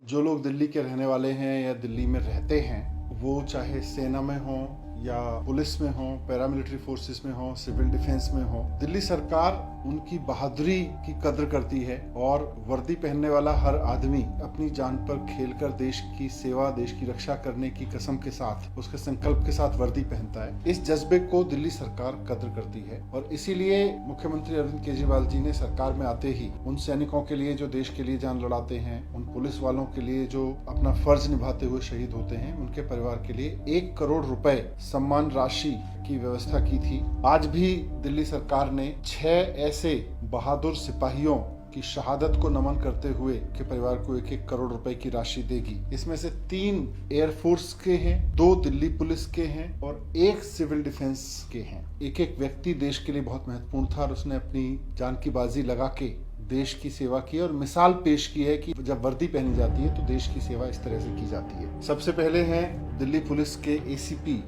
जो लोग दिल्ली के रहने वाले हैं या दिल्ली में रहते हैं, वो चाहे सेना में हो या पुलिस में हो, पैरामिलिट्री फोर्सेस में हो, सिविल डिफेंस में हो, दिल्ली सरकार उनकी बहादुरी की कद्र करती है और वर्दी पहनने वाला हर आदमी अपनी जान पर खेलकर देश की सेवा, देश की रक्षा करने की कसम के साथ, उसके संकल्प के साथ वर्दी पहनता है। इस जज्बे को दिल्ली सरकार कद्र करती है और इसीलिए मुख्यमंत्री अरविंद केजरीवाल जी ने सरकार में आते ही उन सैनिकों के लिए जो देश के लिए जान लड़ाते हैं, उन पुलिस वालों के लिए जो अपना फर्ज निभाते हुए शहीद होते हैं, उनके परिवार के लिए 1 करोड़ रुपए सम्मान राशि की व्यवस्था की थी। आज भी दिल्ली सरकार ने 6 ऐसे बहादुर सिपाहियों की शहादत को नमन करते हुए के परिवार को 1-1 करोड़ रुपए की राशि देगी। इसमें से 3 एयरफोर्स के हैं, 2 दिल्ली पुलिस के हैं और 1 सिविल डिफेंस के हैं। एक व्यक्ति देश के लिए बहुत महत्वपूर्ण था और उसने अपनी जान की बाजी लगा के देश की सेवा की और मिसाल पेश की है कि जब वर्दी पहनी जाती है तो देश की सेवा इस तरह से की जाती है। सबसे पहले हैं दिल्ली पुलिस के एसीपी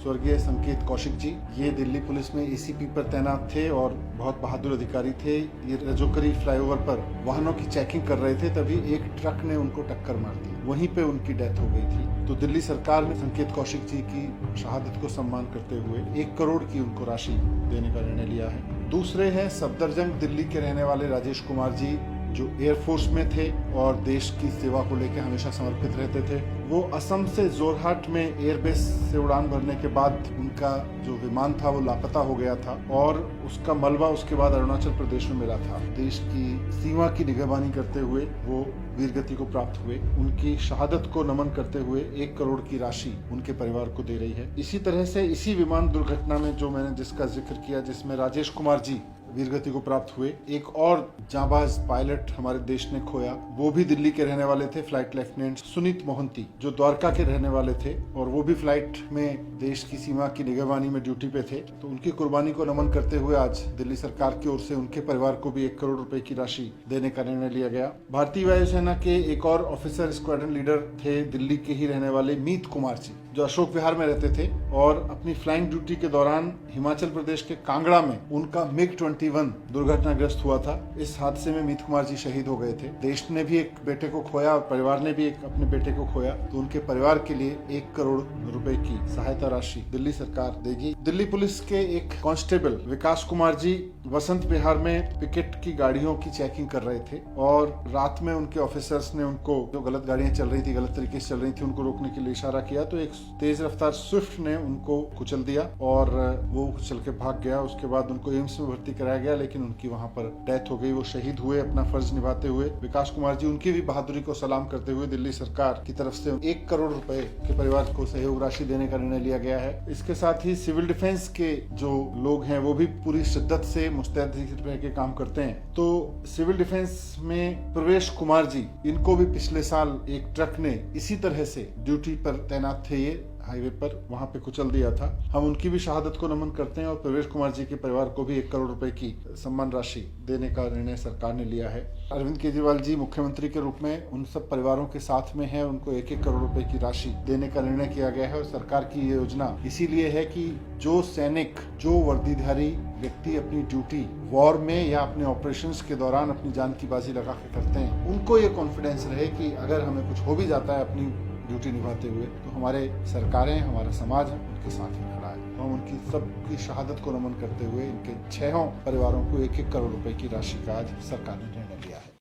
स्वर्गीय संकेत कौशिक जी। ये दिल्ली पुलिस में एसीपी पर तैनात थे और बहुत बहादुर अधिकारी थे। ये रजोकरी फ्लाईओवर पर वाहनों की चेकिंग कर रहे थे, तभी एक ट्रक ने उनको टक्कर मार दी, वहीं पे उनकी डेथ हो गई थी। तो दिल्ली सरकार ने संकेत कौशिक जी की शहादत को सम्मान करते हुए 1 करोड़ की उनको राशि देने का निर्णय लिया है। दूसरे हैं सफदरजंग दिल्ली के रहने वाले राजेश कुमार जी, जो एयरफोर्स में थे और देश की सेवा को लेकर हमेशा समर्पित रहते थे। वो असम से जोरहाट में एयरबेस से उड़ान भरने के बाद उनका जो विमान था वो लापता हो गया था और उसका मलबा उसके बाद अरुणाचल प्रदेश में मिला था। देश की सीमा की निगरानी करते हुए वो वीरगति को प्राप्त हुए। उनकी शहादत को नमन करते हुए 1 करोड़ की राशि उनके परिवार को दे रही है। इसी तरह से इसी विमान दुर्घटना में जो मैंने जिसका जिक्र किया, जिसमें राजेश कुमार जी वीरगति को प्राप्त हुए, एक और जांबाज पायलट हमारे देश ने खोया। वो भी दिल्ली के रहने वाले थे, फ्लाइट लेफ्टिनेंट सुनीत मोहंती, जो द्वारका के रहने वाले थे और वो भी फ्लाइट में देश की सीमा की निगरानी में ड्यूटी पे थे। तो उनकी कुर्बानी को नमन करते हुए आज दिल्ली सरकार की ओर से उनके परिवार को भी 1 करोड़ रुपए की राशि देने का निर्णय लिया गया। भारतीय वायुसेना के एक और ऑफिसर स्क्वाड्रन लीडर थे दिल्ली के ही रहने वाले मीत कुमार जी, जो अशोक विहार में रहते थे और अपनी फ्लाइंग ड्यूटी के दौरान हिमाचल प्रदेश के कांगड़ा में उनका MiG-21 दुर्घटनाग्रस्त हुआ था। इस हादसे में मीत कुमार जी शहीद हो गए थे। देश ने भी एक बेटे को खोया और परिवार ने भी एक अपने बेटे को खोया, तो उनके परिवार के लिए 1 करोड़ रुपए की सहायता राशि दिल्ली सरकार देगी। दिल्ली पुलिस के एक कांस्टेबल विकास कुमार जी वसंत विहार में पिकेट की गाड़ियों की चेकिंग कर रहे थे और रात में उनके ऑफिसर्स ने उनको, जो गलत गाड़ियां चल रही थी, गलत तरीके से चल रही थी, उनको रोकने के लिए इशारा किया तो एक तेज रफ्तार स्विफ्ट ने उनको कुचल दिया और वो चल के भाग गया। उसके बाद उनको एम्स में भर्ती कराया गया, लेकिन उनकी वहां पर डेथ हो गई। वो शहीद हुए अपना फर्ज निभाते हुए। विकास कुमार जी, उनकी भी बहादुरी को सलाम करते हुए दिल्ली सरकार की तरफ से 1 करोड़ रुपए के परिवार को सहयोग राशि देने का निर्णय लिया गया है। इसके साथ ही सिविल डिफेंस के जो लोग हैं वो भी पूरी शिद्दत से मुस्तैद रह के काम करते हैं। तो सिविल डिफेंस में प्रवेश कुमार जी, इनको भी पिछले साल एक ट्रक ने इसी तरह से ड्यूटी पर तैनात थे, ये हाईवे पर, वहां पे कुचल दिया था। हम उनकी भी शहादत को नमन करते हैं और प्रवेश कुमार जी के परिवार को भी 1 करोड़ रुपए की सम्मान राशि देने का निर्णय सरकार ने लिया है। अरविंद केजरीवाल जी मुख्यमंत्री के रूप में उन सब परिवारों के साथ में है, उनको 1-1 करोड़ रुपए की राशि देने का निर्णय किया गया है और सरकार की ये योजना इसीलिए है कि जो सैनिक, जो वर्दीधारी व्यक्ति अपनी ड्यूटी वॉर में या अपने ऑपरेशंस के दौरान अपनी जान की बाजी लगा के करते हैं, उनको ये कॉन्फिडेंस रहे कि अगर हमें कुछ हो भी जाता है अपनी ड्यूटी निभाते हुए, तो हमारे सरकारें, हमारा समाज उनके साथ में खड़ा है। तो हम उनकी सबकी शहादत को नमन करते हुए इनके 6 परिवारों को 1-1 करोड़ रुपए की राशि का आज सरकार ने निर्णय लिया है।